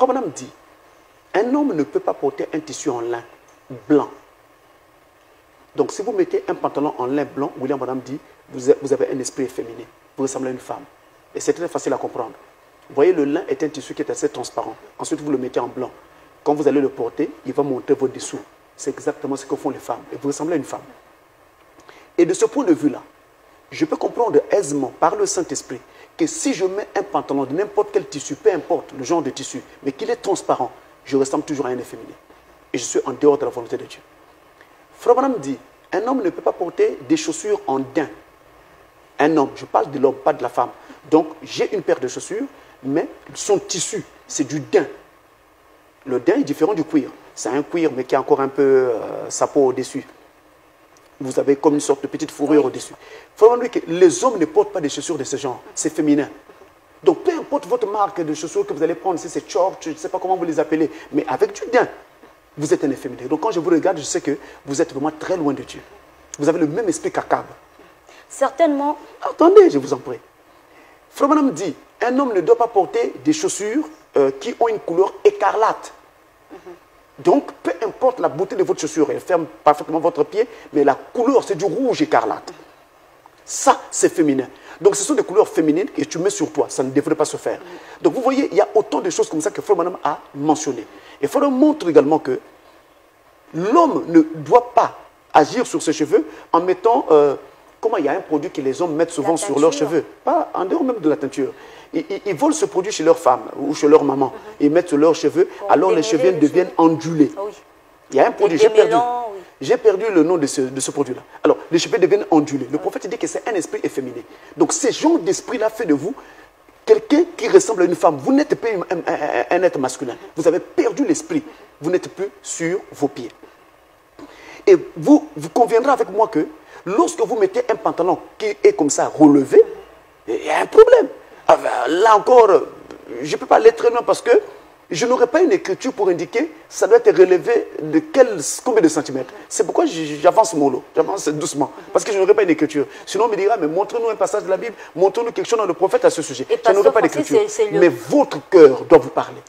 Frère Branham dit, un homme ne peut pas porter un tissu en lin blanc. Donc si vous mettez un pantalon en lin blanc, William Branham dit, vous avez un esprit efféminé, vous ressemblez à une femme. Et c'est très facile à comprendre. Vous voyez, le lin est un tissu qui est assez transparent. Ensuite, vous le mettez en blanc. Quand vous allez le porter, il va montrer vos dessous. C'est exactement ce que font les femmes. Et vous ressemblez à une femme. Et de ce point de vue-là, je peux comprendre aisément, par le Saint-Esprit, que si je mets un pantalon de n'importe quel tissu, peu importe le genre de tissu, mais qu'il est transparent, je ressemble toujours à un efféminé. Et je suis en dehors de la volonté de Dieu. Frère Branham dit, un homme ne peut pas porter des chaussures en daim. Un homme, je parle de l'homme, pas de la femme. Donc, j'ai une paire de chaussures, mais son tissu, c'est du daim. Le daim est différent du cuir. C'est un cuir, mais qui a encore un peu sa peau au-dessus. Vous avez comme une sorte de petite fourrure au-dessus. Il faut dire que les hommes ne portent pas des chaussures de ce genre. C'est féminin. Donc, peu importe votre marque de chaussures que vous allez prendre, si c'est short, je ne sais pas comment vous les appelez, mais avec du daim, vous êtes un efféminé. Donc, quand je vous regarde, je sais que vous êtes vraiment très loin de Dieu. Vous avez le même esprit qu'Akab. Certainement. Attendez, je vous en prie. Frère Branham dit, un homme ne doit pas porter des chaussures qui ont une couleur écarlate. Donc, peu importe la beauté de votre chaussure, elle ferme parfaitement votre pied, mais la couleur, c'est du rouge écarlate. Ça, c'est féminin. Donc, ce sont des couleurs féminines que tu mets sur toi. Ça ne devrait pas se faire. Donc, vous voyez, il y a autant de choses comme ça que Frère Branham a mentionné. Et Frère Branham montre également que l'homme ne doit pas agir sur ses cheveux en mettant... comment il y a un produit que les hommes mettent souvent sur leurs cheveux. Pas en dehors même de la teinture. Ils volent ce produit chez leur femme ou chez leur maman. Ils mettent sur leurs cheveux, alors les cheveux deviennent ondulés. Oui. Il y a un produit, j'ai perdu le nom de ce produit-là. Alors, les cheveux deviennent ondulés. Le prophète dit que c'est un esprit efféminé. Donc, ce genre d'esprit-là fait de vous quelqu'un qui ressemble à une femme. Vous n'êtes pas un être masculin. Vous avez perdu l'esprit. Vous n'êtes plus sur vos pieds. Et vous conviendrez avec moi que lorsque vous mettez un pantalon qui est comme ça relevé, il y a un problème. Là encore, je ne peux pas aller très loin parce que je n'aurai pas une écriture pour indiquer ça doit être relevé de combien de centimètres. C'est pourquoi j'avance mollo, j'avance doucement. Parce que je n'aurai pas une écriture. Sinon on me dira, mais montrez-nous un passage de la Bible, montrez-nous quelque chose dans le prophète à ce sujet. Je n'aurai pas d'écriture. Mais votre cœur doit vous parler.